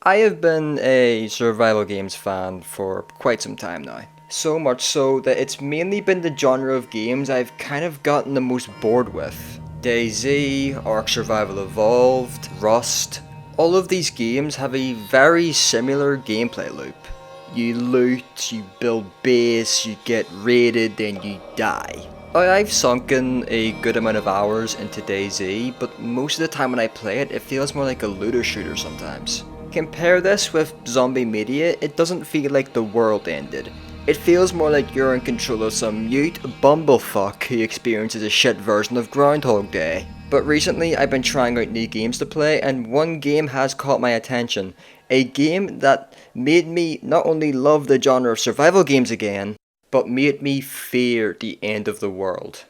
I have been a survival games fan for quite some time now. So much so that it's mainly been the genre of games I've kind of gotten the most bored with. DayZ, Ark Survival Evolved, Rust. All of these games have a very similar gameplay loop. You loot, you build base, you get raided, then you die. I've sunken a good amount of hours into DayZ, but most of the time when I play it, it feels more like a looter shooter sometimes. Compare this with Zombie Media, it doesn't feel like the world ended. It feels more like you're in control of some mute bumblefuck who experiences a shit version of Groundhog Day. But recently I've been trying out new games to play, and one game has caught my attention. A game that made me not only love the genre of survival games again, but made me fear the end of the world.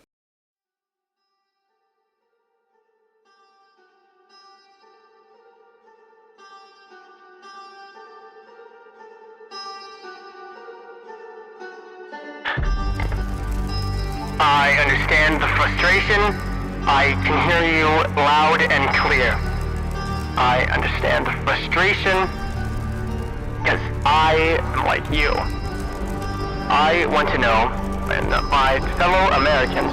I understand the frustration. I can hear you loud and clear. I understand the frustration because I am like you. I want to know, and my fellow Americans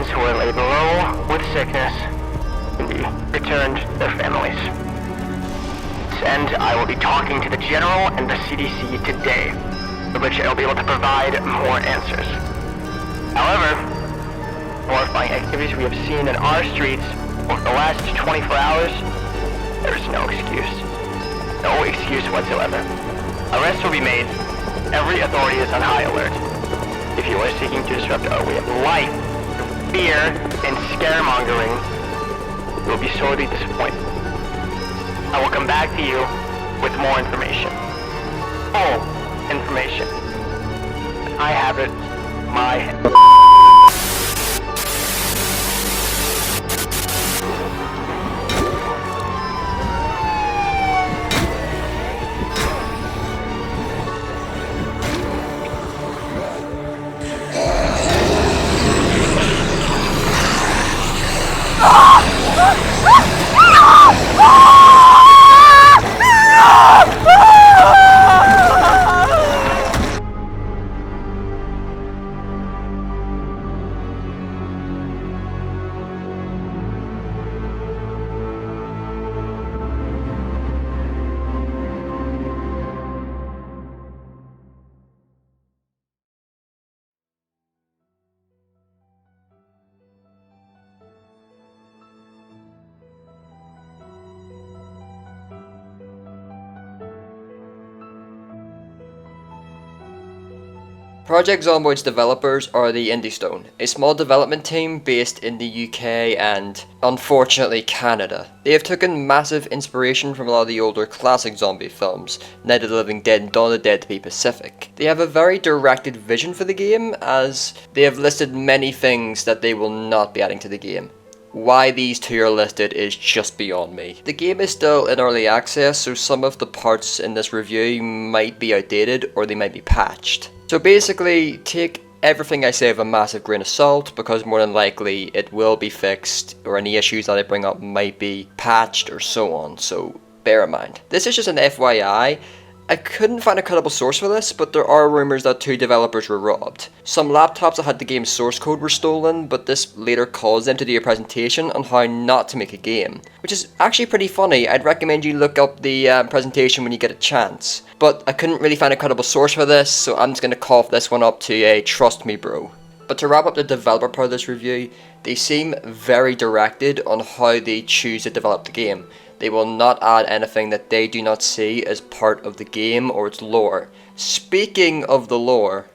who are laid low with sickness, can be returned to their families. And I will be talking to the General and the CDC today, for which I will be able to provide more answers. However, horrifying activities we have seen in our streets over the last 24 hours, there is no excuse. No excuse whatsoever. Arrests will be made. Every authority is on high alert. If you are seeking to disrupt our way of life, through fear and scaremongering, you will be sorely disappointed. I will come back to you with more information. Full information. I have it in my head. Project Zomboid's developers are the Indie Stone, a small development team based in the UK and, unfortunately, Canada. They have taken massive inspiration from a lot of the older classic zombie films, Night of the Living Dead and Dawn of the Dead to be specific. They have a very directed vision for the game, as they have listed many things that they will not be adding to the game. Why these two are listed is just beyond me. The game is still in early access, so some of the parts in this review might be outdated or they might be patched. So basically, take everything I say with a massive grain of salt, because more than likely it will be fixed, or any issues that I bring up might be patched or so on, so bear in mind. This is just an FYI. I couldn't find a credible source for this, but there are rumours that 2 developers were robbed. Some laptops that had the game's source code were stolen, but this later caused them to do a presentation on how not to make a game, which is actually pretty funny. I'd recommend you look up the presentation when you get a chance. But I couldn't really find a credible source for this, so I'm just going to cough this one up to a trust me bro. But to wrap up the developer part of this review, they seem very directed on how they choose to develop the game. They will not add anything that they do not see as part of the game or its lore. Speaking of the lore,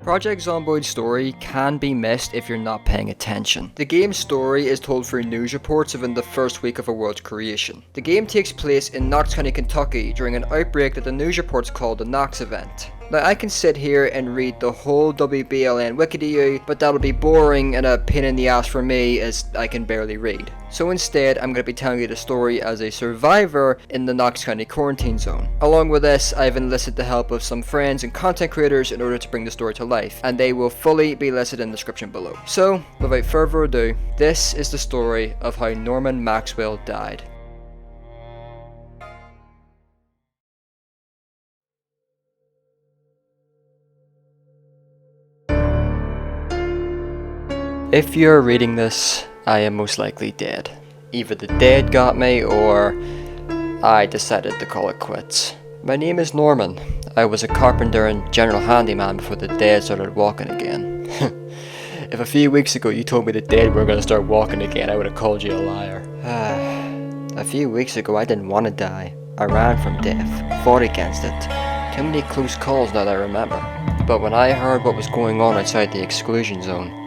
Project Zomboid's story can be missed if you're not paying attention. The game's story is told through news reports within the first week of a world's creation. The game takes place in Knox County, Kentucky during an outbreak that the news reports called the Knox event. Now I can sit here and read the whole WBLN wiki to you, but that'll be boring and a pain in the ass for me as I can barely read. So instead, I'm going to be telling you the story as a survivor in the Knox County quarantine zone. Along with this, I've enlisted the help of some friends and content creators in order to bring the story to life, and they will fully be listed in the description below. So, without further ado, this is the story of how Norman Maxwell died. If you're reading this, I am most likely dead. Either the dead got me, or I decided to call it quits. My name is Norman. I was a carpenter and general handyman before the dead started walking again. If a few weeks ago you told me the dead were going to start walking again, I would have called you a liar. A few weeks ago I didn't want to die. I ran from death, fought against it. Too many close calls now that I remember. But when I heard what was going on outside the exclusion zone,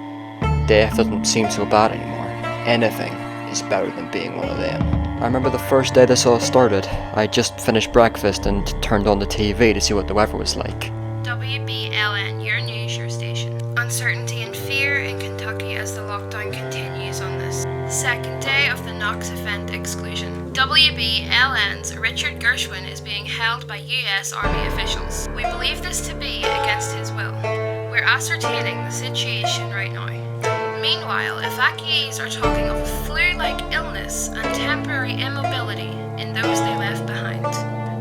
death doesn't seem so bad anymore. Anything is better than being one of them. I remember the first day this all started. I just finished breakfast and turned on the TV to see what the weather was like. WBLN, your news, your station. Uncertainty and fear in Kentucky as the lockdown continues on this second day of the Knox event exclusion. WBLN's Richard Gershwin is being held by US Army officials. We believe this to be against his will. We're ascertaining the situation right now. Meanwhile, evacuees are talking of a flu-like illness and temporary immobility in those they left behind.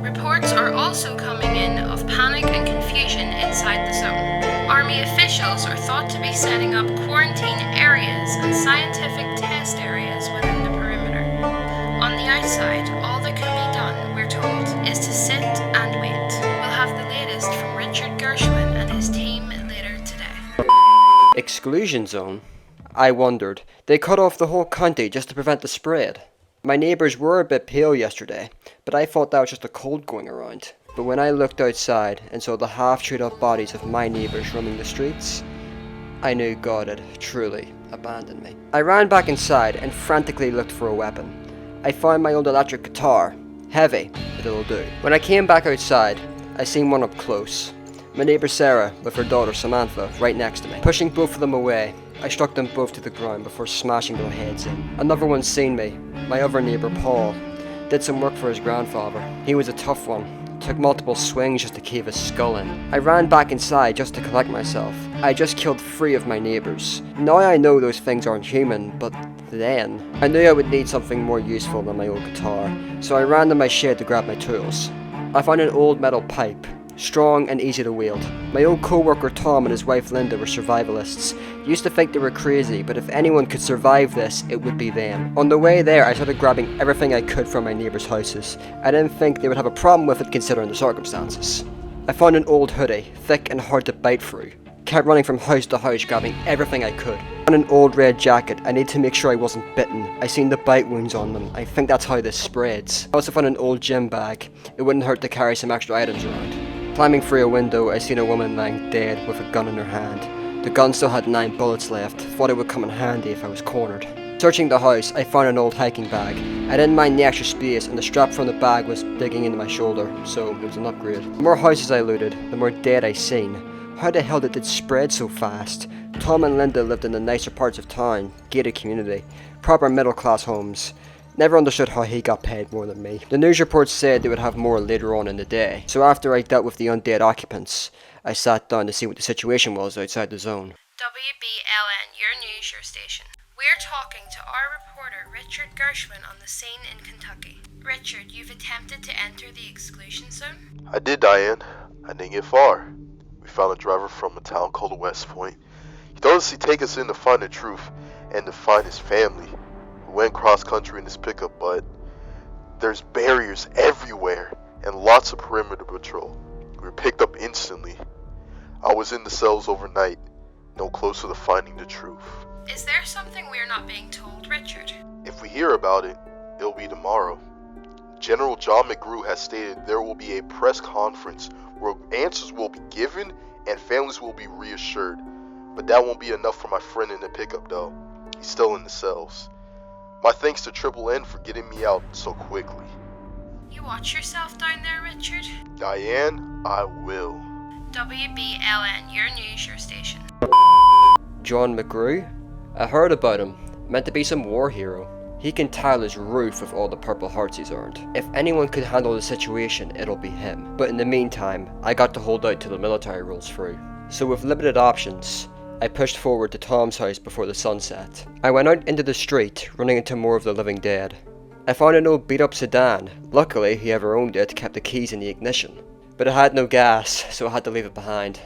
Reports are also coming in of panic and confusion inside the zone. Army officials are thought to be setting up quarantine areas and scientific test areas within the perimeter. On the outside, all that can be done, we're told, is to sit and wait. We'll have the latest from Richard Gershwin and his team later today. Exclusion zone? I wondered. They cut off the whole county just to prevent the spread. My neighbours were a bit pale yesterday, but I thought that was just a cold going around. But when I looked outside and saw the half-chewed up bodies of my neighbours roaming the streets, I knew God had truly abandoned me. I ran back inside and frantically looked for a weapon. I found my old electric guitar. Heavy, but it'll do. When I came back outside, I seen one up close. My neighbour Sarah, with her daughter Samantha, right next to me. Pushing both of them away, I struck them both to the ground before smashing their heads in. Another one seen me. My other neighbour, Paul, did some work for his grandfather. He was a tough one. Took multiple swings just to cave his skull in. I ran back inside just to collect myself. I just killed 3 of my neighbours. Now I know those things aren't human, but then I knew I would need something more useful than my old guitar, so I ran to my shed to grab my tools. I found an old metal pipe. Strong and easy to wield. My old co-worker Tom and his wife Linda were survivalists. Used to think they were crazy, but if anyone could survive this, it would be them. On the way there, I started grabbing everything I could from my neighbours' houses. I didn't think they would have a problem with it considering the circumstances. I found an old hoodie, thick and hard to bite through. Kept running from house to house grabbing everything I could. On an old red jacket, I need to make sure I wasn't bitten. I seen the bite wounds on them. I think that's how this spreads. I also found an old gym bag. It wouldn't hurt to carry some extra items around. Climbing through a window, I seen a woman lying dead with a gun in her hand. The gun still had 9 bullets left. Thought it would come in handy if I was cornered. Searching the house, I found an old hiking bag. I didn't mind the extra space, and the strap from the bag was digging into my shoulder, so it was an upgrade. The more houses I looted, the more dead I seen. How the hell did it spread so fast? Tom and Linda lived in the nicer parts of town, gated community, proper middle class homes. Never understood how he got paid more than me. The news reports said they would have more later on in the day, so after I dealt with the undead occupants, I sat down to see what the situation was outside the zone. WBLN, your news, your station. We're talking to our reporter Richard Gershwin on the scene in Kentucky. Richard, you've attempted to enter the exclusion zone? I did, Diane. I didn't get far. We found a driver from a town called West Point. He told us he'd take us in to find the truth and to find his family. We went cross country in this pickup, but there's barriers everywhere and lots of perimeter patrol. We were picked up instantly. I was in the cells overnight, no closer to finding the truth. Is there something we're not being told, Richard? If we hear about it, it'll be tomorrow. General John McGrew has stated there will be a press conference where answers will be given and families will be reassured. But that won't be enough for my friend in the pickup though. He's still in the cells. My thanks to Triple N for getting me out so quickly. You watch yourself down there, Richard? Diane, I will. WBLN, your news, your station. John McGrew? I heard about him. Meant to be some war hero. He can tile his roof with all the Purple Hearts he's earned. If anyone could handle the situation, it'll be him. But in the meantime, I got to hold out till the military rolls through. So with limited options, I pushed forward to Tom's house before the sun set. I went out into the street, running into more of the living dead. I found an old beat up sedan. Luckily, whoever owned it kept the keys in the ignition. But it had no gas, so I had to leave it behind.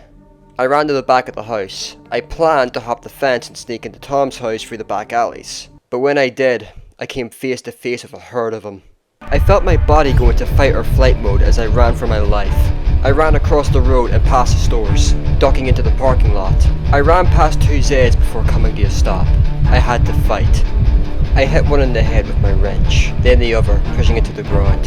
I ran to the back of the house. I planned to hop the fence and sneak into Tom's house through the back alleys. But when I did, I came face to face with a herd of them. I felt my body go into fight or flight mode as I ran for my life. I ran across the road and past the stores, ducking into the parking lot. I ran past two Zeds before coming to a stop. I had to fight. I hit one in the head with my wrench, then the other, pushing it to the ground.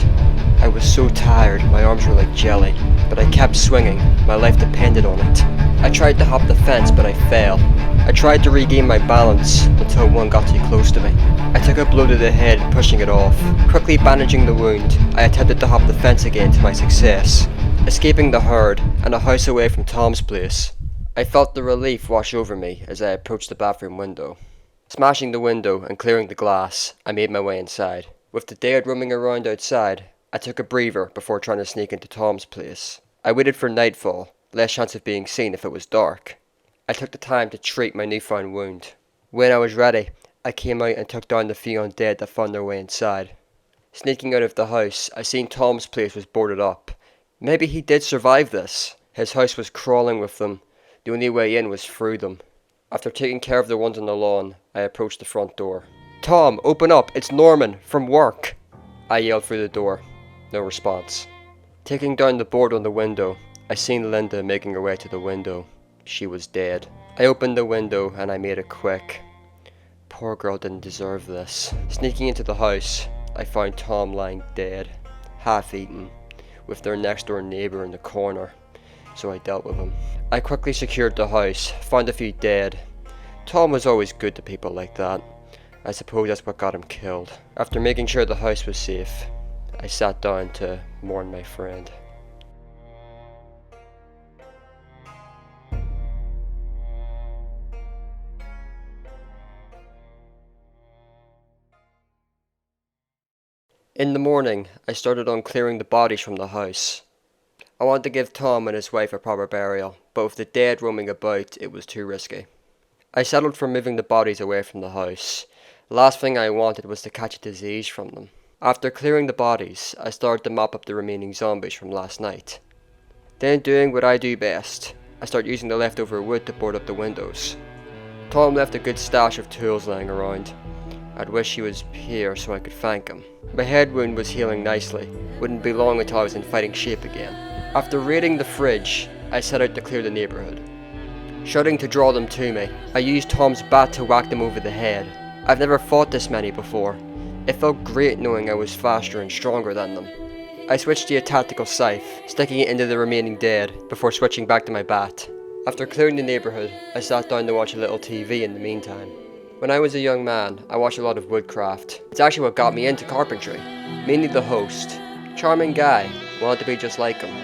I was so tired, my arms were like jelly, but I kept swinging, my life depended on it. I tried to hop the fence, but I fell. I tried to regain my balance until one got too close to me. I took a blow to the head, pushing it off. Quickly bandaging the wound, I attempted to hop the fence again to my success, escaping the herd and a house away from Tom's place. I felt the relief wash over me as I approached the bathroom window. Smashing the window and clearing the glass, I made my way inside. With the dead roaming around outside, I took a breather before trying to sneak into Tom's place. I waited for nightfall, less chance of being seen if it was dark. I took the time to treat my newfound wound. When I was ready, I came out and took down the few undead that found their way inside. Sneaking out of the house, I seen Tom's place was boarded up. Maybe he did survive this. His house was crawling with them. The only way in was through them. After taking care of the ones on the lawn, I approached the front door. "Tom, open up! It's Norman, from work!" I yelled through the door. No response. Taking down the board on the window, I seen Linda making her way to the window. She was dead. I opened the window and I made it quick. Poor girl didn't deserve this. Sneaking into the house, I found Tom lying dead, half-eaten, with their next-door neighbour in the corner, so I dealt with him. I quickly secured the house, found a few dead. Tom was always good to people like that. I suppose that's what got him killed. After making sure the house was safe, I sat down to mourn my friend. In the morning, I started on clearing the bodies from the house. I wanted to give Tom and his wife a proper burial, but with the dead roaming about, it was too risky. I settled for moving the bodies away from the house. The last thing I wanted was to catch a disease from them. After clearing the bodies, I started to mop up the remaining zombies from last night. Then, doing what I do best, I started using the leftover wood to board up the windows. Tom left a good stash of tools lying around. I'd wish he was here so I could thank him. My head wound was healing nicely. Wouldn't be long until I was in fighting shape again. After raiding the fridge, I set out to clear the neighbourhood. Shouting to draw them to me, I used Tom's bat to whack them over the head. I've never fought this many before. It felt great knowing I was faster and stronger than them. I switched to a tactical scythe, sticking it into the remaining dead, before switching back to my bat. After clearing the neighbourhood, I sat down to watch a little TV in the meantime. When I was a young man, I watched a lot of woodcraft. It's actually what got me into carpentry. Mainly the host. Charming guy, wanted to be just like him.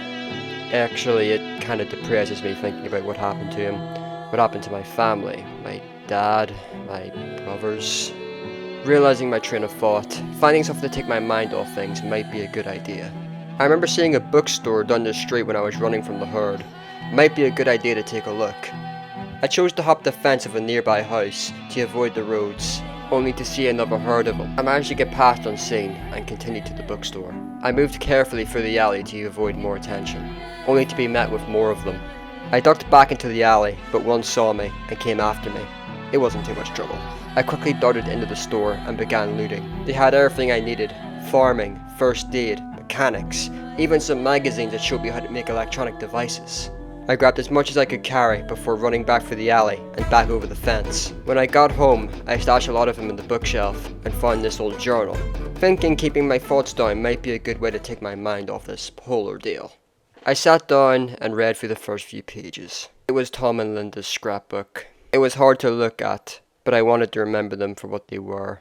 Actually, it kind of depresses me thinking about what happened to him. What happened to my family, my dad, my brothers. Realizing my train of thought, finding something to take my mind off things might be a good idea. I remember seeing a bookstore down the street when I was running from the herd. Might be a good idea to take a look. I chose to hop the fence of a nearby house to avoid the roads, only to see another herd of them. I managed to get past unseen and continued to the bookstore. I moved carefully through the alley to avoid more attention, only to be met with more of them. I ducked back into the alley, but one saw me and came after me. It wasn't too much trouble. I quickly darted into the store and began looting. They had everything I needed: farming, first aid, mechanics, even some magazines that showed me how to make electronic devices. I grabbed as much as I could carry before running back for the alley and back over the fence. When I got home, I stashed a lot of them in the bookshelf and found this old journal, thinking keeping my thoughts down might be a good way to take my mind off this whole ordeal. I sat down and read through the first few pages. It was Tom and Linda's scrapbook. It was hard to look at, but I wanted to remember them for what they were: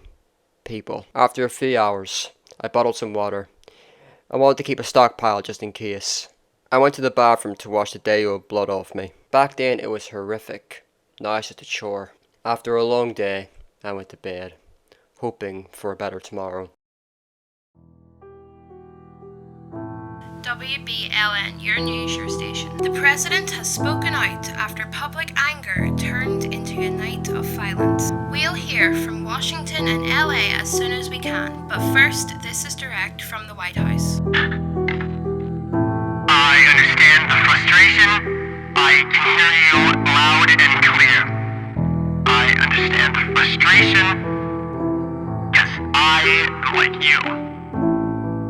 people. After a few hours, I bottled some water. I wanted to keep a stockpile just in case. I went to the bathroom to wash the day-old blood off me. Back then it was horrific. Now it's just a chore. After a long day, I went to bed, hoping for a better tomorrow. WBLN, your news, your station. The president has spoken out after public anger turned into a night of violence. We'll hear from Washington and LA as soon as we can, but first, this is direct from the White House. I understand the frustration. I can hear you loud and clear. I understand the frustration. Yes, I am like you.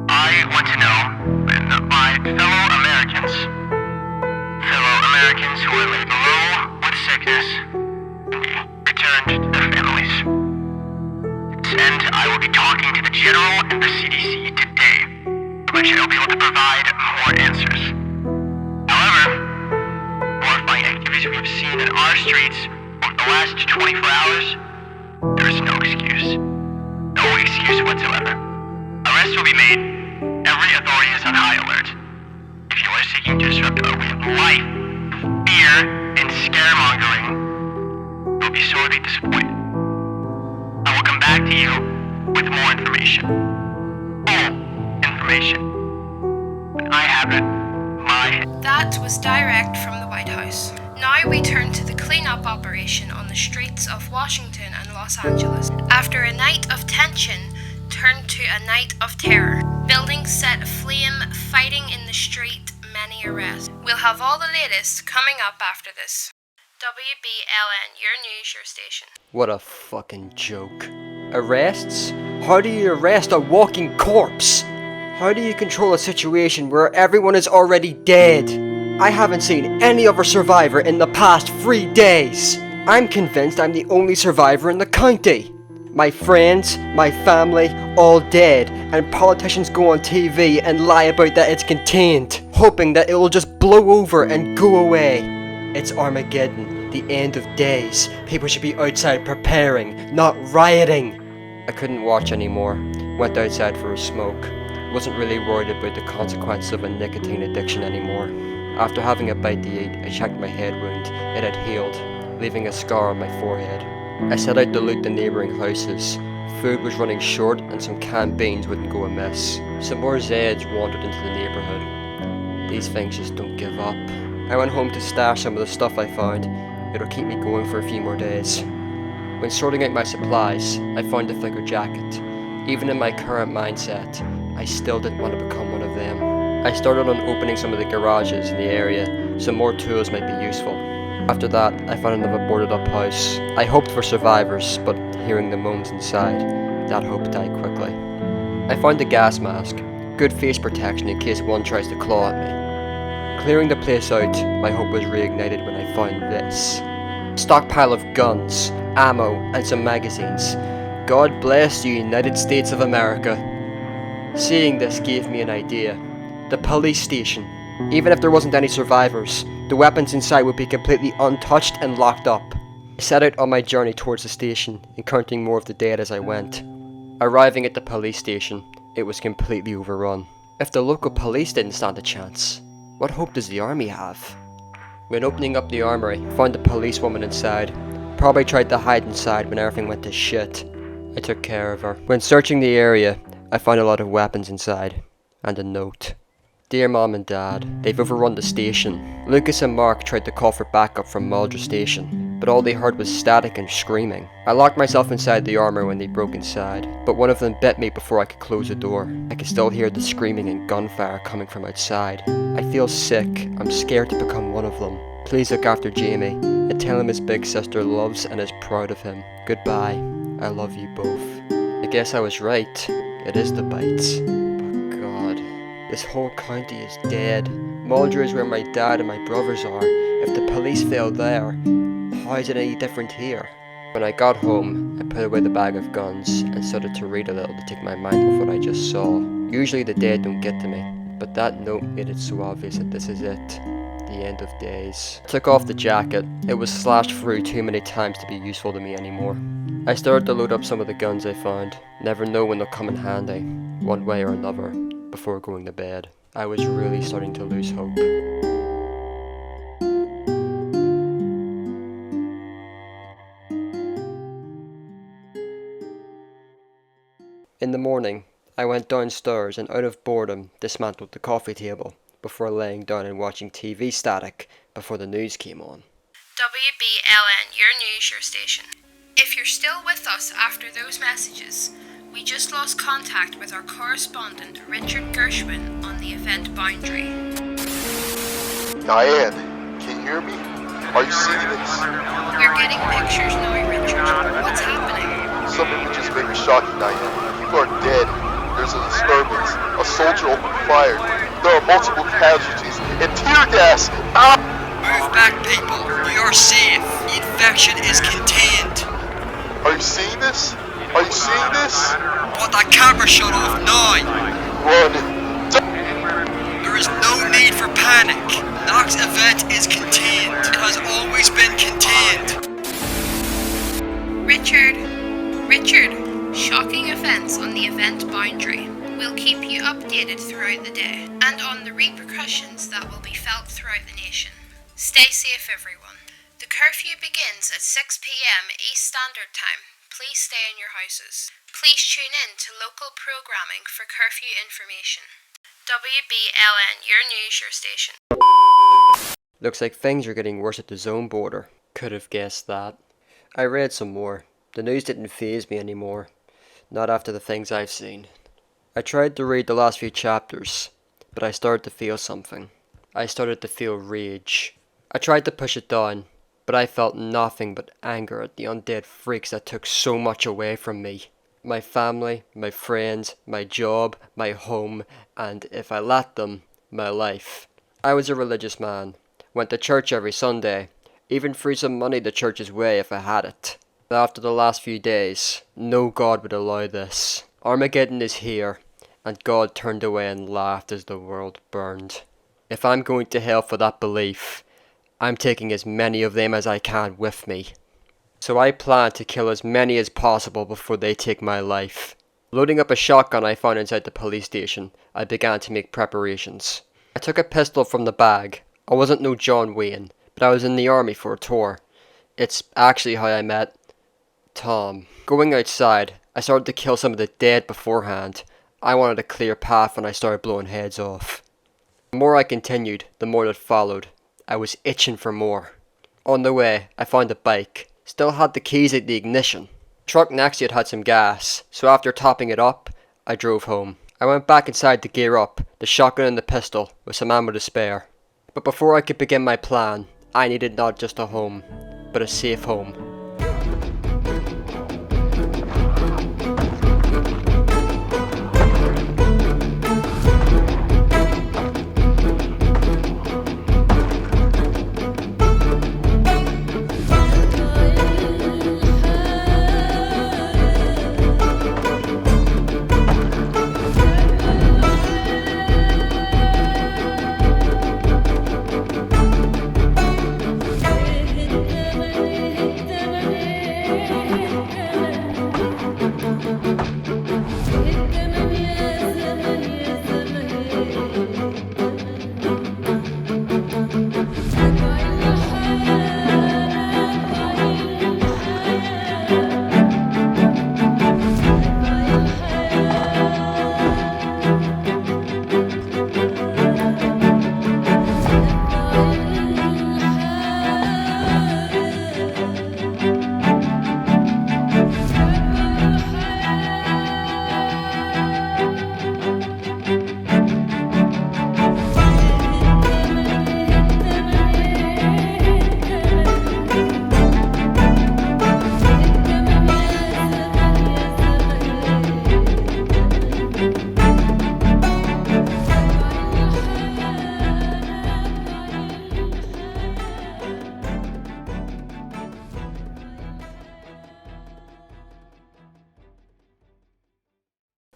I want to know when my fellow Americans who are laid low with sickness can be returned to their families. And I will be talking to the General and the CDC today, which I will be able to provide more answers. However, horrifying activities we have seen in our streets over the last 24 hours, there is no excuse. No excuse whatsoever. Arrests will be made. Every authority is on high alert. If you are seeking to disrupt our way of life, fear, and scaremongering, you will be sorely disappointed. I will come back to you with more information. Full information. When I have it in my head. That was direct from the White House. Now we turn to the cleanup operation on the streets of Washington and Los Angeles. After a night of tension turned to a night of terror. Buildings set aflame, fighting in the street, many arrests. We'll have all the latest coming up after this. WBLN, your news, your station. What a fucking joke. Arrests? How do you arrest a walking corpse? How do you control a situation where everyone is already dead? I haven't seen any other survivor in the past 3 days. I'm convinced I'm the only survivor in the county. My friends, my family, all dead, and politicians go on TV and lie about that it's contained, hoping that it will just blow over and go away. It's Armageddon, the end of days. People should be outside preparing, not rioting. I couldn't watch anymore. Went outside for a smoke. Wasn't really worried about the consequences of a nicotine addiction anymore. After having a bite to eat, I checked my head wound. It had healed, leaving a scar on my forehead. I set out to loot the neighbouring houses. Food was running short and some canned beans wouldn't go amiss. Some more Zeds wandered into the neighbourhood. These things just don't give up. I went home to stash some of the stuff I found. It'll keep me going for a few more days. When sorting out my supplies, I found a thicker jacket. Even in my current mindset, I still didn't want to become one of them. I started on opening some of the garages in the area, so more tools might be useful. After that, I found another boarded up house. I hoped for survivors, but hearing the moans inside, that hope died quickly. I found a gas mask, good face protection in case one tries to claw at me. Clearing the place out, my hope was reignited when I found this. Stockpile of guns, ammo, and some magazines. God bless the United States of America. Seeing this gave me an idea. The police station. Even if there wasn't any survivors, the weapons inside would be completely untouched and locked up. I set out on my journey towards the station, encountering more of the dead as I went. Arriving at the police station, it was completely overrun. If the local police didn't stand a chance, what hope does the army have? When opening up the armory, I found a policewoman inside. Probably tried to hide inside when everything went to shit. I took care of her. When searching the area, I found a lot of weapons inside, and a note. Dear Mom and Dad, they've overrun the station. Lucas and Mark tried to call for backup from Mulder Station, but all they heard was static and screaming. I locked myself inside the armor when they broke inside, but one of them bit me before I could close the door. I could still hear the screaming and gunfire coming from outside. I feel sick. I'm scared to become one of them. Please look after Jamie, and tell him his big sister loves and is proud of him. Goodbye. I love you both. I guess I was right. It is the bites. But God, this whole county is dead. Mulder is where my dad and my brothers are. If the police failed there, how is it any different here? When I got home, I put away the bag of guns and started to read a little to take my mind off what I just saw. Usually the dead don't get to me, but that note made it so obvious that this is it. The end of days. I took off the jacket. It was slashed through too many times to be useful to me anymore. I started to load up some of the guns I found. Never know when they'll come in handy, one way or another, before going to bed. I was really starting to lose hope. In the morning, I went downstairs and out of boredom dismantled the coffee table before laying down and watching TV static before the news came on. WBLN, your news, your station. If you're still with us after those messages, we just lost contact with our correspondent Richard Gershwin on the event boundary. Diane, can you hear me? Are you seeing this? We're getting pictures now, Richard. What's happening? Some images may be shocking, Diane. People are dead. There's a disturbance. A soldier opened fire. There are multiple casualties and tear gas. Ah! Move back, people. You're safe. The infection is contained. Are you seeing this? Are you seeing this? Put that camera shut off now. Run. There is no need for panic. Nox event is contained. It has always been contained. Richard, shocking events on the event boundary. We'll keep you updated throughout the day and on the repercussions that will be felt throughout the nation. Stay safe, everyone. The curfew begins at 6 p.m. East Standard Time. Please stay in your houses. Please tune in to local programming for curfew information. WBLN, your news, your station. Looks like things are getting worse at the zone border. Could have guessed that. I read some more. The news didn't faze me anymore. Not after the things I've seen. I tried to read the last few chapters, but I started to feel something. I started to feel rage. I tried to push it down, but I felt nothing but anger at the undead freaks that took so much away from me. My family, my friends, my job, my home, and if I let them, my life. I was a religious man. Went to church every Sunday. Even threw some money the church's way if I had it. But after the last few days, no God would allow this. Armageddon is here, and God turned away and laughed as the world burned. If I'm going to hell for that belief, I'm taking as many of them as I can with me. So I plan to kill as many as possible before they take my life. Loading up a shotgun I found inside the police station, I began to make preparations. I took a pistol from the bag. I wasn't no John Wayne, but I was in the army for a tour. It's actually how I met Tom. Going outside, I started to kill some of the dead beforehand. I wanted a clear path when I started blowing heads off. The more I continued, the more that followed. I was itching for more. On the way, I found a bike. Still had the keys at the ignition. The truck next to it had some gas, so after topping it up, I drove home. I went back inside to gear up, the shotgun and the pistol, with some ammo to spare. But before I could begin my plan, I needed not just a home, but a safe home.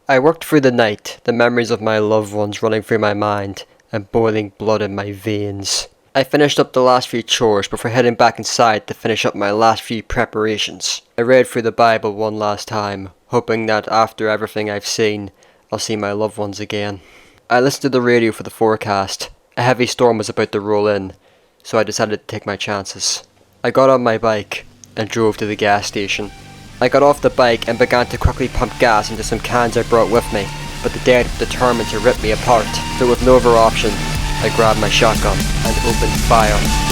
I worked through the night, the memories of my loved ones running through my mind and boiling blood in my veins. I finished up the last few chores before heading back inside to finish up my last few preparations. I read through the Bible one last time, hoping that after everything I've seen, I'll see my loved ones again. I listened to the radio for the forecast. A heavy storm was about to roll in, so I decided to take my chances. I got on my bike and drove to the gas station. I got off the bike and began to quickly pump gas into some cans I brought with me, but the dead were determined to rip me apart, so with no other option, I grabbed my shotgun and opened fire.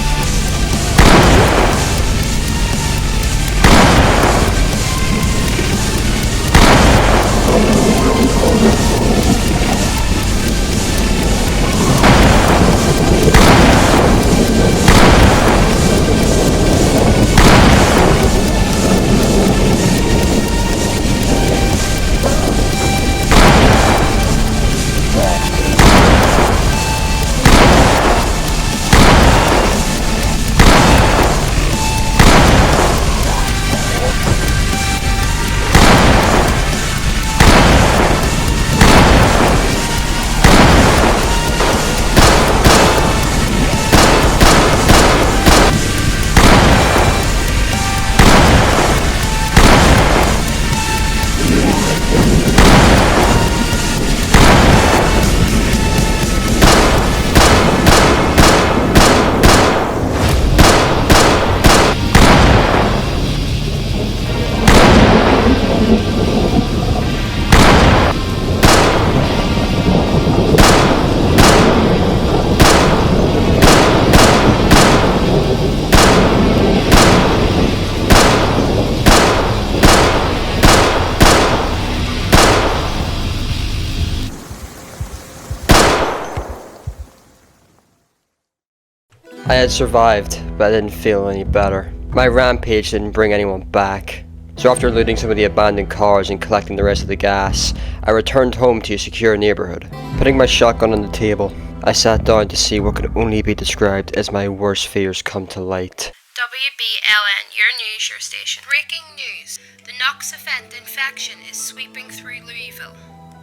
I had survived, but I didn't feel any better. My rampage didn't bring anyone back. So after looting some of the abandoned cars and collecting the rest of the gas, I returned home to a secure neighborhood. Putting my shotgun on the table, I sat down to see what could only be described as my worst fears come to light. WBLN, your news, your station. Breaking news. The Knox event infection is sweeping through Louisville.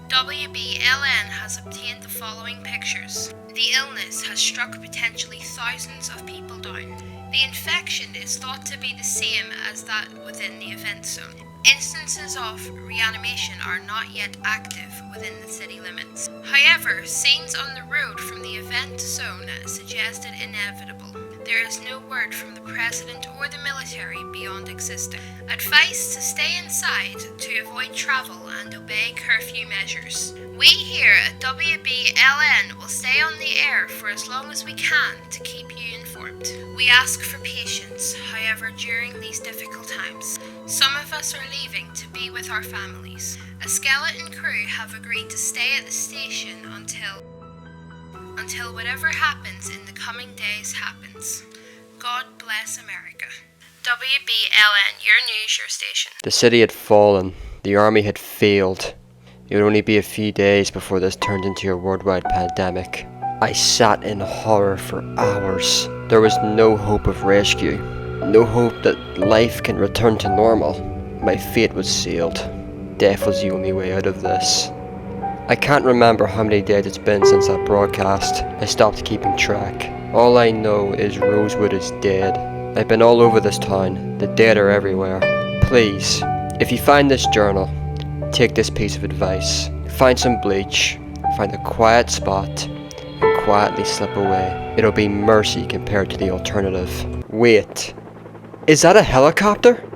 WBLN has obtained the following pictures. The illness has struck potentially thousands of people down. The infection is thought to be the same as that within the event zone. Instances of reanimation are not yet active within the city limits. However, scenes on the road from the event zone suggested inevitable. There is no word from the president or the military beyond existing. Advice to stay inside to avoid travel and obey curfew measures. We here at WBLN will stay on the air for as long as we can to keep you informed. We ask for patience, however, during these difficult times. Some of us are leaving to be with our families. A skeleton crew have agreed to stay at the station until whatever happens in the coming days happens. God bless America. WBLN, your news, your station. The city had fallen. The army had failed. It would only be a few days before this turned into a worldwide pandemic. I sat in horror for hours. There was no hope of rescue. No hope that life can return to normal. My fate was sealed. Death was the only way out of this. I can't remember how many days it's been since that broadcast. I stopped keeping track. All I know is Rosewood is dead. I've been all over this town. The dead are everywhere. Please, if you find this journal, take this piece of advice. Find some bleach, find a quiet spot, and quietly slip away. It'll be mercy compared to the alternative. Wait, is that a helicopter?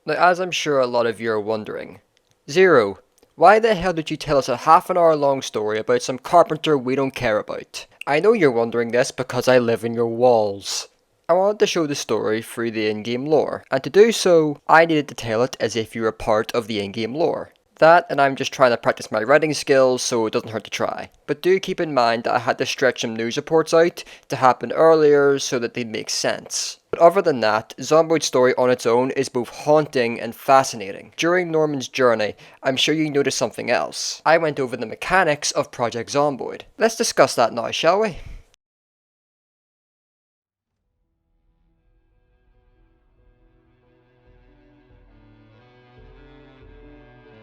Now, as I'm sure a lot of you are wondering, Zero, why the hell did you tell us a half an hour long story about some carpenter we don't care about? I know you're wondering this because I live in your walls. I wanted to show the story through the in-game lore, and to do so, I needed to tell it as if you were part of the in-game lore. That, and I'm just trying to practice my writing skills so it doesn't hurt to try. But do keep in mind that I had to stretch some news reports out to happen earlier so that they make sense. But other than that, Zomboid's story on its own is both haunting and fascinating. During Norman's journey, I'm sure you noticed something else. I went over the mechanics of Project Zomboid. Let's discuss that now, shall we?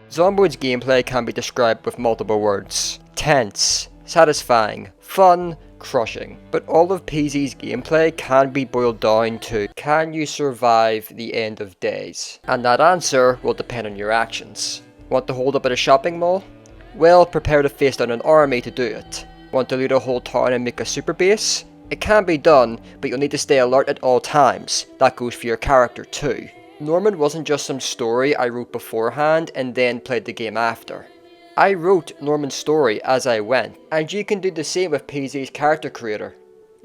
Zomboid's gameplay can be described with multiple words. Tense, satisfying, fun, crushing. But all of PZ's gameplay can be boiled down to, can you survive the end of days? And that answer will depend on your actions. Want to hold up at a shopping mall? Well, prepare to face down an army to do it. Want to loot a whole town and make a super base? It can be done, but you'll need to stay alert at all times. That goes for your character too. Norman wasn't just some story I wrote beforehand and then played the game after. I wrote Norman's story as I went, and you can do the same with PZ's character creator.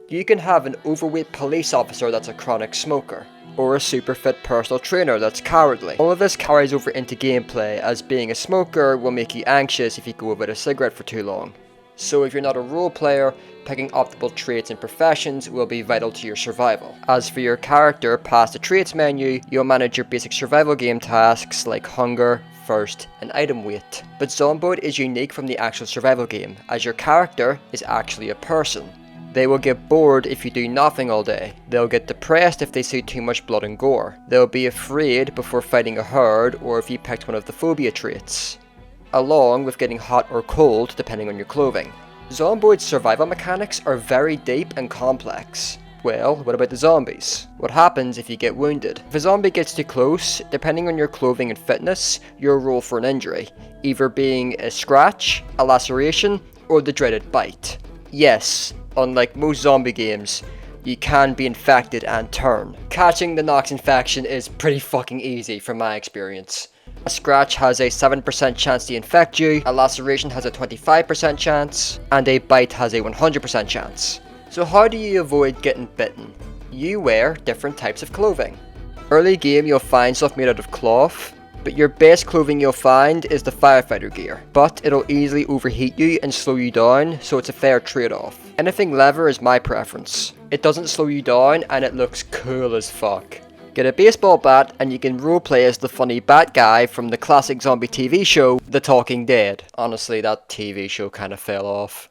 You can have an overweight police officer that's a chronic smoker, or a super fit personal trainer that's cowardly. All of this carries over into gameplay, as being a smoker will make you anxious if you go without a cigarette for too long. So if you're not a role player, picking optimal traits and professions will be vital to your survival. As for your character, past the traits menu, you'll manage your basic survival game tasks like hunger, thirst, and item weight. But Zomboid is unique from the actual survival game, as your character is actually a person. They will get bored if you do nothing all day. They'll get depressed if they see too much blood and gore. They'll be afraid before fighting a herd, or if you picked one of the phobia traits, along with getting hot or cold depending on your clothing. Zomboid's survival mechanics are very deep and complex. Well, what about the zombies? What happens if you get wounded? If a zombie gets too close, depending on your clothing and fitness, you'll roll for an injury, either being a scratch, a laceration, or the dreaded bite. Yes, unlike most zombie games, you can be infected and turn. Catching the Nox infection is pretty fucking easy from my experience. A scratch has a 7% chance to infect you, a laceration has a 25% chance, and a bite has a 100% chance. So how do you avoid getting bitten? You wear different types of clothing. Early game you'll find stuff made out of cloth, but your best clothing you'll find is the firefighter gear. But it'll easily overheat you and slow you down, so it's a fair trade-off. Anything leather is my preference. It doesn't slow you down and it looks cool as fuck. Get a baseball bat and you can roleplay as the funny bat guy from the classic zombie TV show, The Talking Dead. Honestly, that TV show kinda fell off.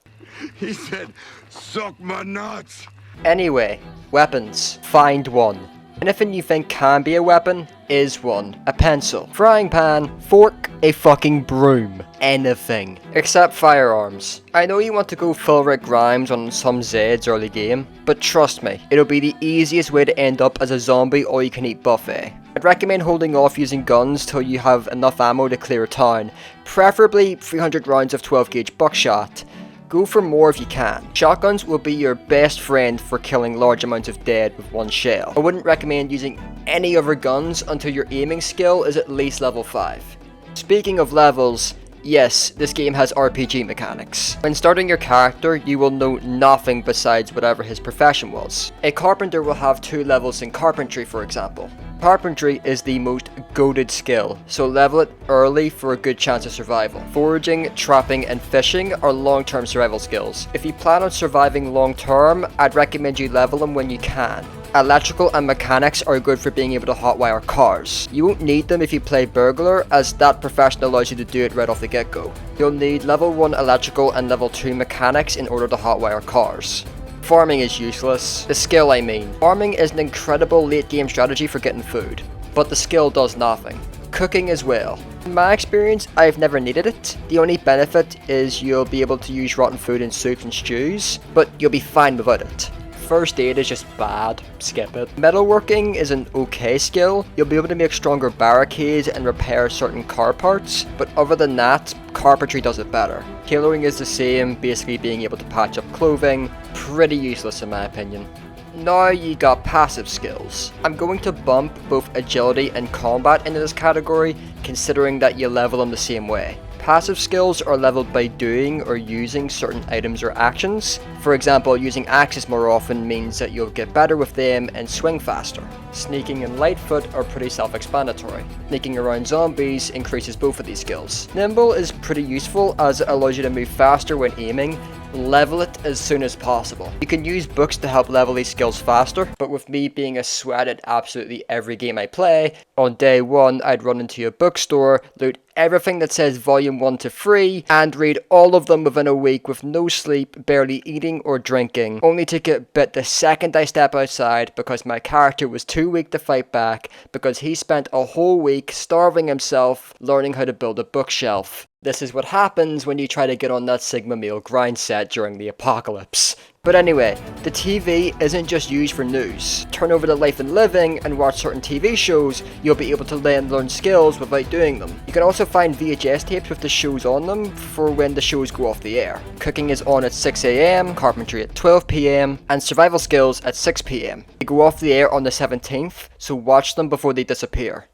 He said, suck my nuts. Anyway, weapons. Find one. Anything you think can be a weapon is one. A pencil, frying pan, fork, a fucking broom. Anything. Except firearms. I know you want to go full Rick Grimes on some Zeds early game, but trust me, it'll be the easiest way to end up as a zombie all-you-can-eat buffet. I'd recommend holding off using guns till you have enough ammo to clear a town, preferably 300 rounds of 12 gauge buckshot. Go for more if you can. Shotguns will be your best friend for killing large amounts of dead with one shell. I wouldn't recommend using any other guns until your aiming skill is at least level 5. Speaking of levels, yes, this game has RPG mechanics. When starting your character, you will know nothing besides whatever his profession was. A carpenter will have 2 levels in carpentry, for example. Carpentry is the most goated skill, so level it early for a good chance of survival. Foraging, trapping, and fishing are long-term survival skills. If you plan on surviving long-term, I'd recommend you level them when you can. Electrical and mechanics are good for being able to hotwire cars. You won't need them if you play burglar, as that profession allows you to do it right off the get-go. You'll need level 1 electrical and level 2 mechanics in order to hotwire cars. Farming is useless. The skill, I mean. Farming is an incredible late game strategy for getting food, but the skill does nothing. Cooking as well. In my experience, I've never needed it. The only benefit is you'll be able to use rotten food in soups and stews, but you'll be fine without it. First aid is just bad, skip it. Metalworking is an okay skill. You'll be able to make stronger barricades and repair certain car parts, but other than that, carpentry does it better. Tailoring is the same, basically being able to patch up clothing. Pretty useless in my opinion. Now you got passive skills. I'm going to bump both agility and combat into this category, considering that you level them the same way. Passive skills are leveled by doing or using certain items or actions. For example, using axes more often means that you'll get better with them and swing faster. Sneaking and Lightfoot are pretty self-explanatory. Sneaking around zombies increases both of these skills. Nimble is pretty useful as it allows you to move faster when aiming. Level it as soon as possible. You can use books to help level these skills faster, but with me being a sweat at absolutely every game I play, on day 1 I'd run into a bookstore, loot everything that says volume 1 to 3, and read all of them within a week with no sleep, barely eating or drinking, only to get bit the second I step outside because my character was too weak to fight back because he spent a whole week starving himself learning how to build a bookshelf. This is what happens when you try to get on that Sigma meal grind set during the apocalypse. But anyway, the TV isn't just used for news. Turn over to Life and Living and watch certain TV shows, you'll be able to learn skills without doing them. You can also find VHS tapes with the shows on them for when the shows go off the air. Cooking is on at 6 AM, carpentry at 12 PM, and survival skills at 6 PM. They go off the air on the 17th, so watch them before they disappear.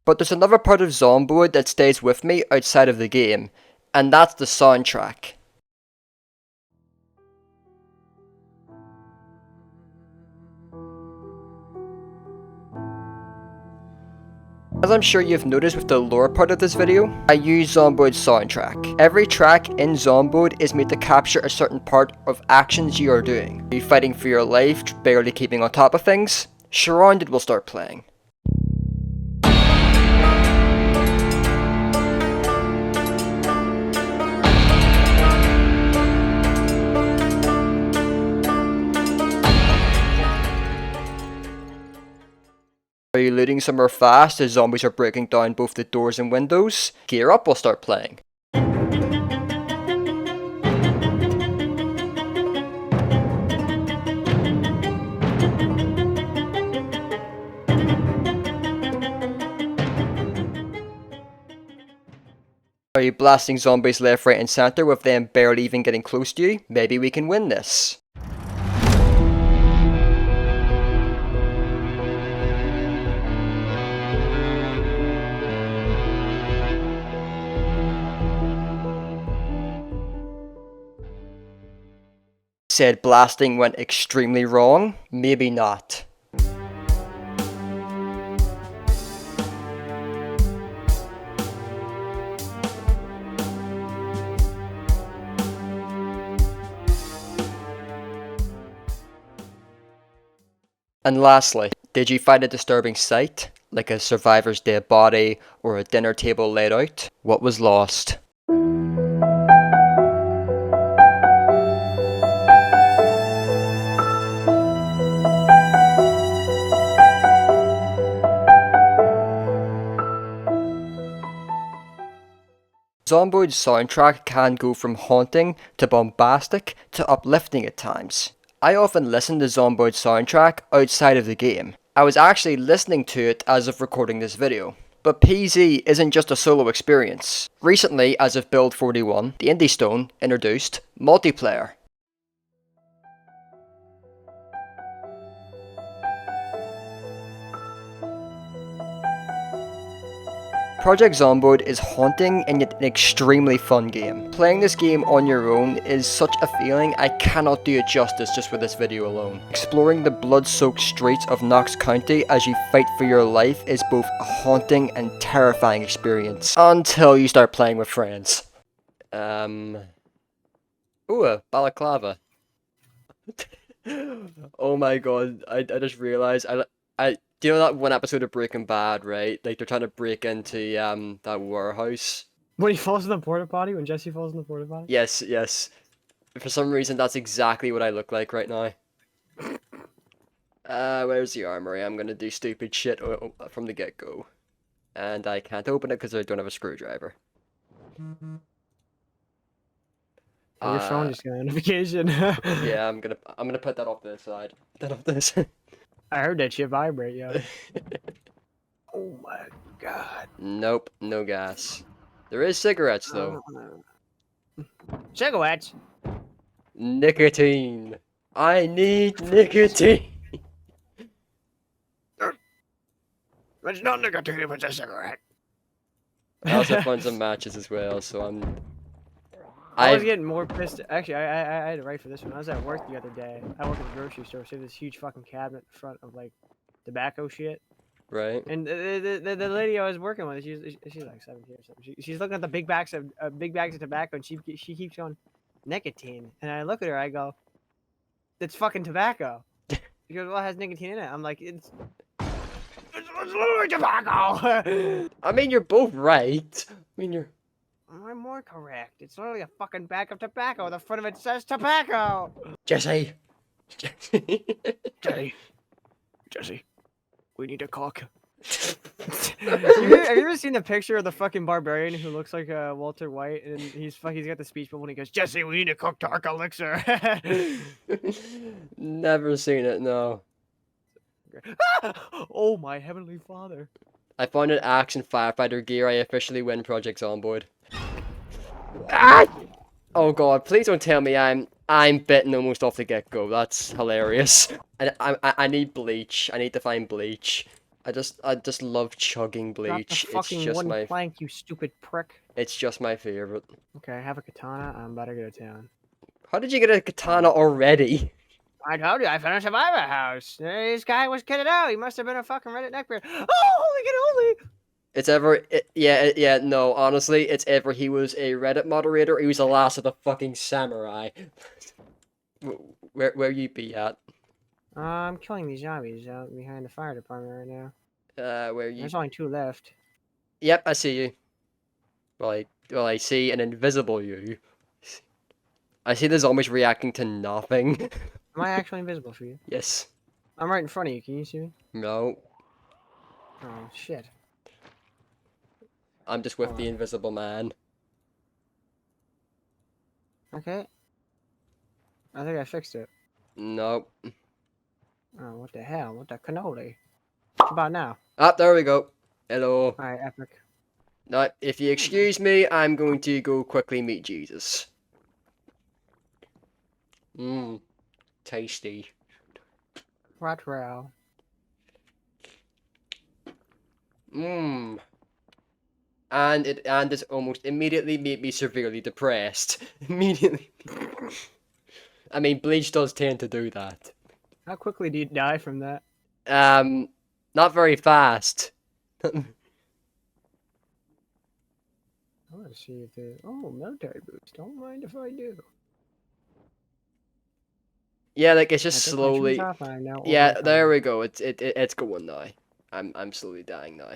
But there's another part of Zomboid that stays with me outside of the game, and that's the soundtrack. As I'm sure you've noticed with the lore part of this video, I use Zomboid's soundtrack. Every track in Zomboid is made to capture a certain part of actions you are doing. Are you fighting for your life, barely keeping on top of things? Surrounded will start playing. Are you looting somewhere fast as zombies are breaking down both the doors and windows? Gear Up will start playing. Are you blasting zombies left, right and center with them barely even getting close to you? Maybe we can win this. Said blasting went extremely wrong? Maybe not. And lastly, did you find a disturbing sight? Like a survivor's dead body or a dinner table laid out? What was lost? Zomboid's soundtrack can go from haunting to bombastic to uplifting at times. I often listen to Zomboid's soundtrack outside of the game. I was actually listening to it as of recording this video. But PZ isn't just a solo experience. Recently, as of Build 41, the Indie Stone introduced multiplayer. Project Zomboid is haunting and yet an extremely fun game. Playing this game on your own is such a feeling I cannot do it justice just with this video alone. Exploring the blood-soaked streets of Knox County as you fight for your life is both a haunting and terrifying experience. Until you start playing with friends. Ooh, a balaclava. Oh my god, I just realized, do you know that one episode of Breaking Bad, right? Like, they're trying to break into, that warehouse? When he falls in the porta potty? When Jesse falls in the porta potty? Yes, yes. For some reason, that's exactly what I look like right now. Where's the armory? I'm gonna do stupid shit from the get-go. And I can't open it because I don't have a screwdriver. Your phone just got a notification. Yeah, I'm gonna put that off to the side. Put that off this. I heard that shit vibrate, yo. Oh my god. Nope, no gas. There is cigarettes though. Cigarettes? Nicotine. I need nicotine. It's not nicotine, it's a cigarette. I also found some matches as well, so I was getting more pissed. Actually, I had to write for this one. I was at work the other day. I work at the grocery store, so this huge fucking cabinet in front of like tobacco shit. Right. And the lady I was working with, she's like 17 or something. She's looking at the big bags of tobacco, and she keeps going, nicotine. And I look at her, I go, it's fucking tobacco. She goes, well, it has nicotine in it. I'm like, it's literally tobacco. I mean, you're both right. I mean, you're. I'm more correct. It's literally a fucking bag of tobacco. The front of it says tobacco. Jesse. Jesse, we need a cock. Have you ever seen the picture of the fucking barbarian who looks like Walter White, and he's got the speech bubble and he goes, Jesse, we need to cook dark elixir. Never seen it, no. Oh my heavenly father. I found an action firefighter gear. I officially win Project Zomboid. Ah! Oh god, please don't tell me I'm bitten almost off the get-go. That's hilarious. I need bleach. I need to find bleach. I just love chugging bleach. Drop the fucking wooden plank, you stupid prick. It's just my favorite. Okay, I have a katana. I'm about to go to town. How did you get a katana already? I told you, I found a survivor house. This guy was kitted out. He must have been a fucking Reddit neckbeard. Oh, holy holy! No, honestly, it's ever he was a Reddit moderator, he was the last of the fucking samurai. Where you be at? I'm killing these zombies out behind the fire department right now. Where you? There's only 2 left. Yep, I see you. Well, I see an invisible you. I see the zombies reacting to nothing. Am I actually invisible for you? Yes. I'm right in front of you. Can you see me? No. Oh, shit. I'm just with the invisible man. Okay. I think I fixed it. Nope. Oh, what the hell? What the cannoli? What about now? Ah, there we go. Hello. Alright, epic. Now, if you excuse me, I'm going to go quickly meet Jesus. Mmm. Tasty. Right row. Mmm. And it almost immediately made me severely depressed. Immediately. I mean, bleach does tend to do that. How quickly do you die from that? Not very fast. I want to see if the military boots. Don't mind if I do. Yeah, like it's just I took my shoes slowly. off and I now Yeah, order there them. we go. It's going now. I'm slowly dying now.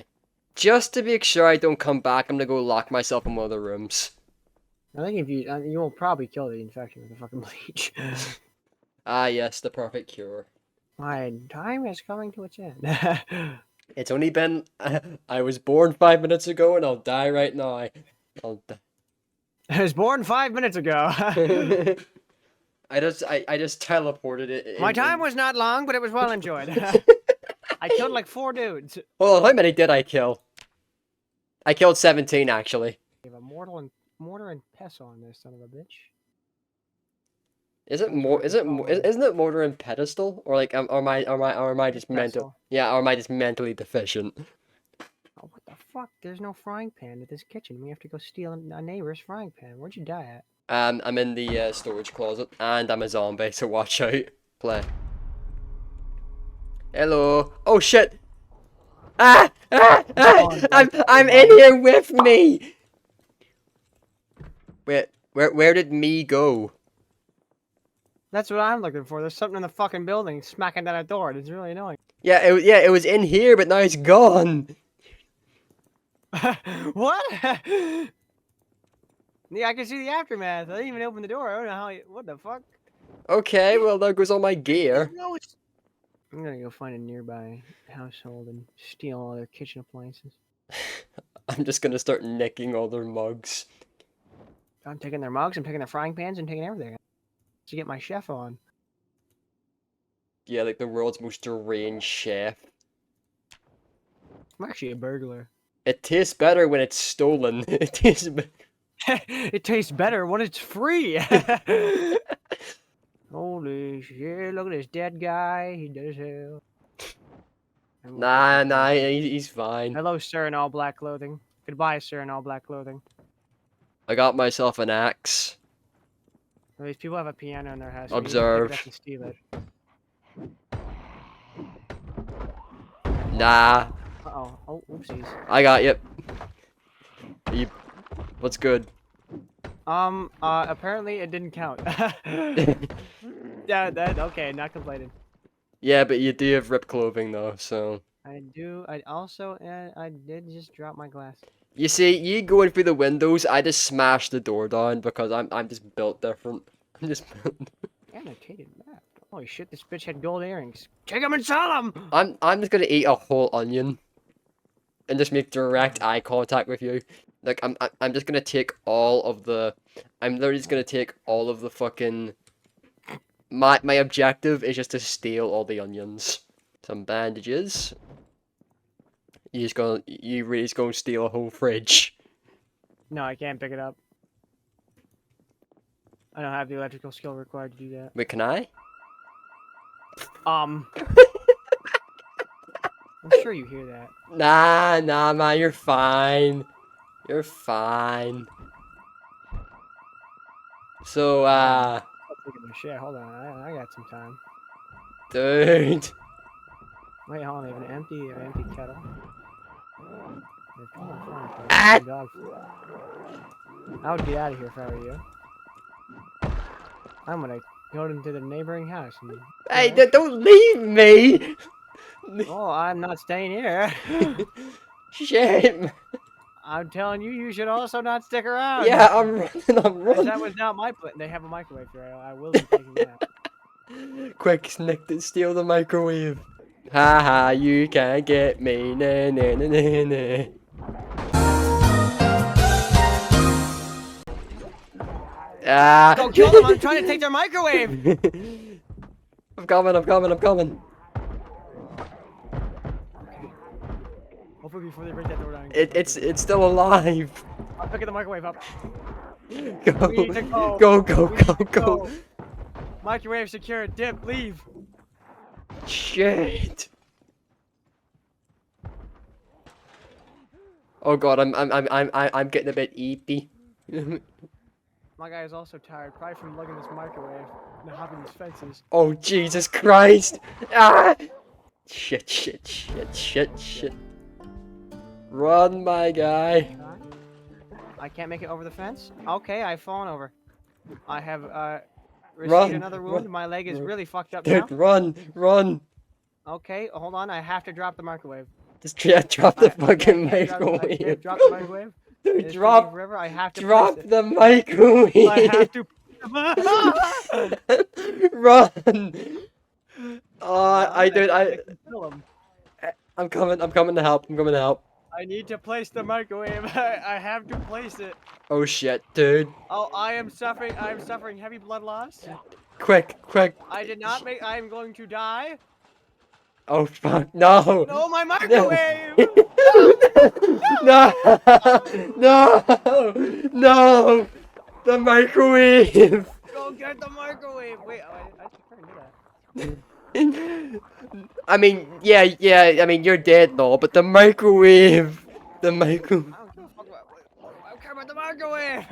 Just to make sure I don't come back, I'm gonna go lock myself in one of the rooms. I think if you will probably kill the infection with the fucking bleach. Ah, yes, the perfect cure. My time is coming to its end. It's only been. I was born 5 minutes ago, and I'll die right now. I was born 5 minutes ago. I just teleported it. My time was not long, but it was well enjoyed. I killed like 4 dudes. Hold on, how many did I kill? I killed 17 actually. We have a mortar and pestle on this son of a bitch. Isn't it mortar and pedestal? Or like or am I just mental? Pestle. Yeah, or am I just mentally deficient? Oh, what the fuck? There's no frying pan at this kitchen. We have to go steal a neighbor's frying pan. Where'd you die at? I'm in the storage closet, and I'm a zombie, so watch out. Play. Hello. Oh shit. Ah! I'm in here with me. Wait, where did me go? That's what I'm looking for. There's something in the fucking building smacking down a door. It's really annoying. Yeah, it was in here, but now it's gone. What? Yeah, I can see the aftermath. I didn't even open the door. I don't know how. What the fuck? Okay, well there goes all my gear. No, I'm gonna go find a nearby household and steal all their kitchen appliances. I'm just gonna start nicking all their mugs. I'm taking their mugs. I'm taking their frying pans. I'm taking everything to get my chef on. Yeah, like the world's most deranged chef. I'm actually a burglar. It tastes better when it's stolen. It tastes better. It tastes better when it's free. Holy shit, look at this dead guy. He dead as hell. Nah, he's fine. Hello, sir in all black clothing. Goodbye, sir in all black clothing. I got myself an axe. Well, these people have a piano in their house. Observe. You can steal it. Nah. Uh-oh. Oh, oopsies. I got you. What's good? Apparently it didn't count. Yeah, okay, not complaining. Yeah, but you do have ripped clothing though, so. I did just drop my glass. You see, you going through the windows, I just smashed the door down because I'm just built different. I'm just built. Annotated map. Holy shit, this bitch had gold earrings. Take them and sell them! I'm just gonna eat a whole onion. And just make direct eye contact with you. Like I'm just gonna take all of the. I'm literally just gonna take all of the fucking. My objective is just to steal all the onions. Some bandages. You really just gonna steal a whole fridge. No, I can't pick it up. I don't have the electrical skill required to do that. Wait, can I? I'm sure you hear that. Nah, man, you're fine. You're fine. So, I'm taking a shit. Hold on, I got some time. dude. Wait, hold on. They have an empty kettle. Ah! Dog food. I would get out of here if I were you. I'm gonna go into the neighboring house. And, Hey, don't leave me. Oh, I'm not staying here. Shame. I'm telling you, you should also not stick around. Yeah, I'm running. That was not my plan. They have a microwave here. I will be taking that. Quick, steal the microwave. Haha, you can't get me. Nah, nah, nah, nah, nah. Ah. Go kill them! I'm trying to take their microwave! I'm coming. Hopefully before they break that door down. It's still alive. I'm picking the microwave up. Go. We need to go. Go. Microwave secured. Dip, leave. Shit. Oh god, I'm getting a bit eepy. My guy is also tired, probably from lugging this microwave and hopping these fences. Oh Jesus Christ! Ah! Shit. Run, my guy. I can't make it over the fence. Okay, I've fallen over. I have received Run, another wound. My leg is really fucked up Dude, now. run. Okay, hold on. I have to drop the microwave. Just drop the fucking I can't microwave. drop the microwave. Dude, It's drop taking forever. I have to Drop place it. the microwave. I have to. Run. Oh, I I can kill him. I'm coming to help. I need to place the microwave. I have to place it. Oh shit, dude. Oh, I am suffering heavy blood loss. Quick, quick. I did not make. I am going to die. Oh fuck, no. No, my No. microwave. No. No. No. The microwave. Go get the microwave. Wait, I turned to that. I mean, yeah, I mean, you're dead though, but the microwave. The microwave. I don't give a fuck I don't care about the microwave.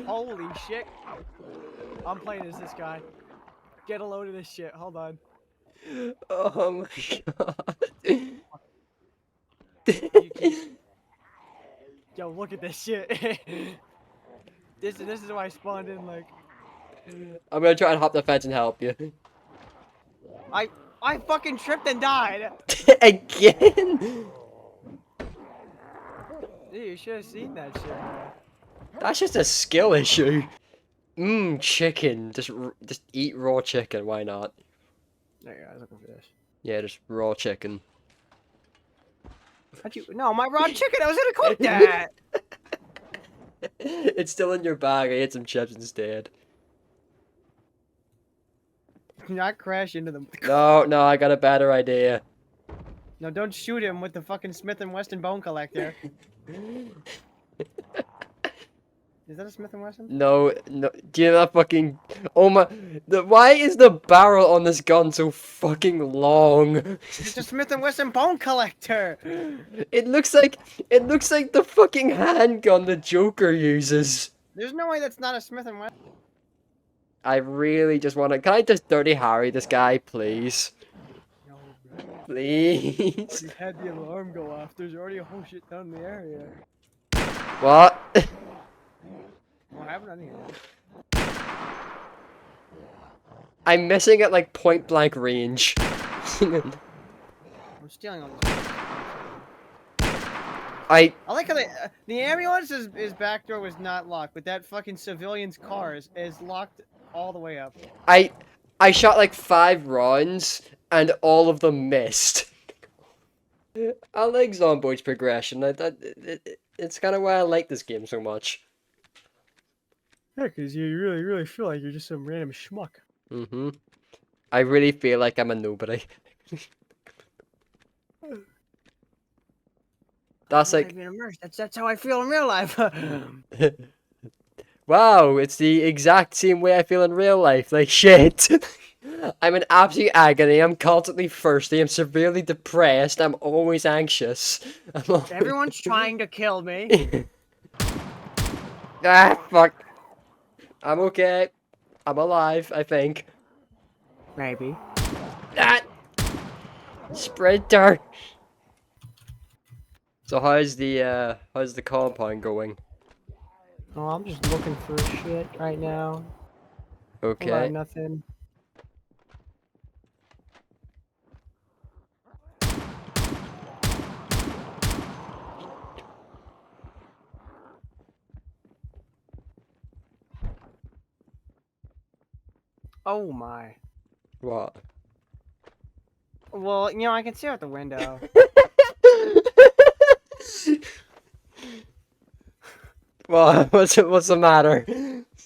Holy shit. I'm playing as this guy. Get a load of this shit. Hold on. Oh my god. Yo, look at this shit. This is why I spawned in like. I'm gonna try and hop the fence and help you. I fucking tripped and died. Again? Dude, you should have seen that shit. Man. That's just a skill issue. Chicken. Just eat raw chicken. Why not? There you go. I was looking for this. Yeah, just raw chicken. How'd you? No, my raw chicken. I was gonna cook that. It's still in your bag. I ate some chips instead. Not crash into them. No, I got a better idea. No, don't shoot him with the fucking Smith & Wesson bone collector. Is that a Smith & Wesson? No. Do you know that fucking? Oh my! Why is the barrel on this gun so fucking long? It's a Smith & Wesson bone collector. It looks like the fucking handgun the Joker uses. There's no way that's not a Smith & Wesson. I really just want to. Can I just Dirty Harry this guy, please? No, bro. Please. We had the alarm go off. There's already a whole shit down in the area. What? What happened on here? I'm missing at like point blank range. I'm stealing all this. I I like how the ambulance's back door was not locked, but that fucking civilian's car is locked all the way up. I shot like 5 rounds and all of them missed. I like Zomboid's progression. It's kind of why I like this game so much. Yeah, because you really feel like you're just some random schmuck. Mm-hmm. I really feel like I'm a nobody. That's like... That's how I feel in real life. Wow, it's the exact same way I feel in real life. Like, shit. I'm in absolute agony. I'm constantly thirsty. I'm severely depressed. I'm always anxious. Everyone's trying to kill me. Ah, fuck. I'm okay. I'm alive, I think. Maybe. Ah! Sprinter! So how's the compound going? Oh, I'm just looking for shit right now. Okay. Nothing. Oh my. What? Well, you know, I can see out the window. What? What's the matter?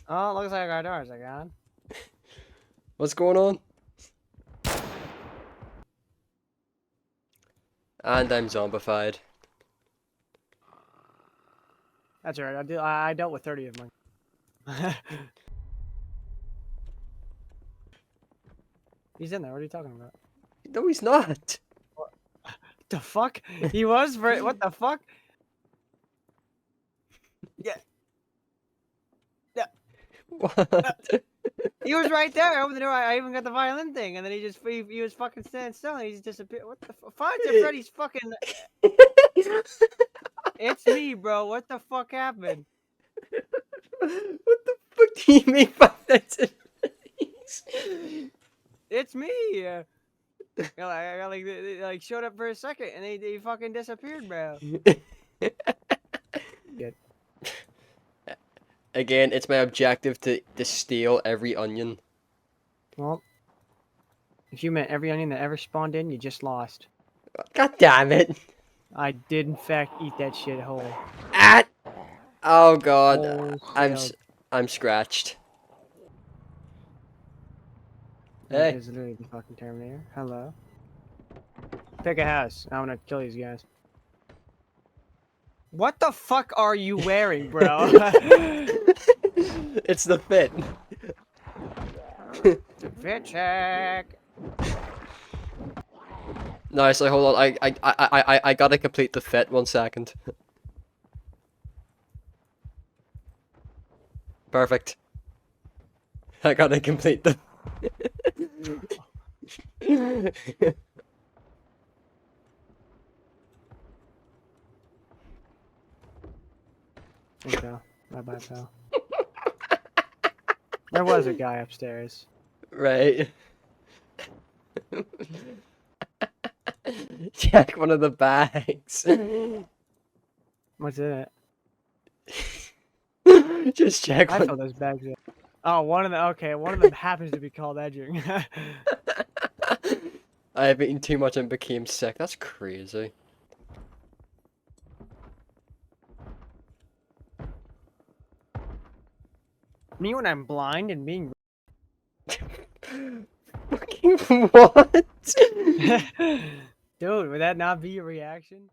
Oh, looks like our doors are gone. What's going on? And I'm zombified. That's right. I dealt with 30 of them. He's in there. What are you talking about? No, he's not. The fuck? He was for what the fuck? Yeah. Yeah. What? He was right there. I opened the door. I even got the violin thing, and then he was fucking standing still, and he just disappeared. What the fuck? Five to Freddy's fucking. It's me, bro. What the fuck happened? What the fuck do you mean by that? It's me. I got like showed up for a second, and he fucking disappeared, bro. Good. Again, it's my objective to steal every onion. Well, if you meant every onion that ever spawned in, you just lost. God damn it! I did in fact eat that shit whole. Ah! Oh god, Wholesale. I'm scratched. That Hey, is literally the fucking Terminator. Hello. Pick a house. I want to kill these guys. What the fuck are you wearing, bro? it's the fit. Fit check. Nice. So hold on. I gotta complete the fit. 1 second. Perfect. I gotta complete the. Okay. Bye bye, pal. There was a guy upstairs. Right. Check one of the bags. What's in Just check I one. filled those bags in. Oh, one of them. Okay, one of them happens to be called edging. I have eaten too much and became sick. That's crazy. Me when I'm blind and being. Fucking what? Dude, would that not be your reaction?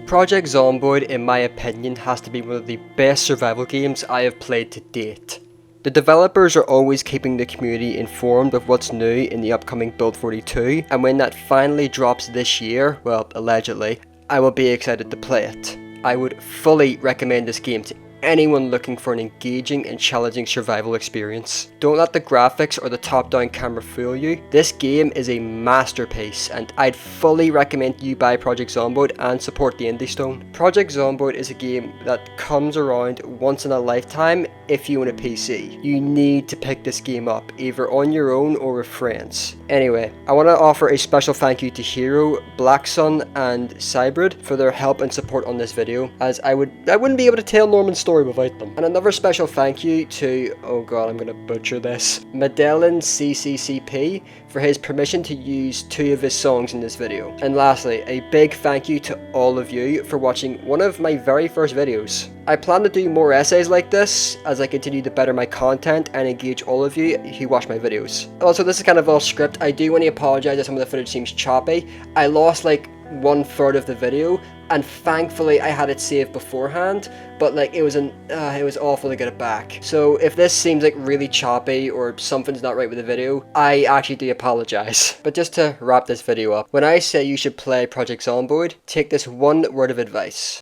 Project Zomboid, in my opinion, has to be one of the best survival games I have played to date. The developers are always keeping the community informed of what's new in the upcoming Build 42, and when that finally drops this year, well, allegedly, I will be excited to play it. I would fully recommend this game to anyone looking for an engaging and challenging survival experience. Don't let the graphics or the top-down camera fool you. This game is a masterpiece, and I'd fully recommend you buy Project Zomboid and support the Indie Stone. Project Zomboid is a game that comes around once in a lifetime if you own a PC. You need to pick this game up, either on your own or with friends. Anyway, I want to offer a special thank you to Hero, Black Sun, and Cybrid for their help and support on this video, as I wouldn't be able to tell Norman's story without them. And another special thank you to, oh god, I'm gonna butcher this, Medellin CCCP for his permission to use 2 of his songs in this video. And lastly, a big thank you to all of you for watching one of my very first videos. I plan to do more essays like this as I continue to better my content and engage all of you who watch my videos. Also, this is kind of off script. I do want to apologize if some of the footage seems choppy. I lost like 1/3 of the video, and thankfully I had it saved beforehand, but like it was awful to get it back. So if this seems like really choppy or something's not right with the video, I actually do apologize. But just to wrap this video up, when I say you should play Project Zomboid, take this one word of advice.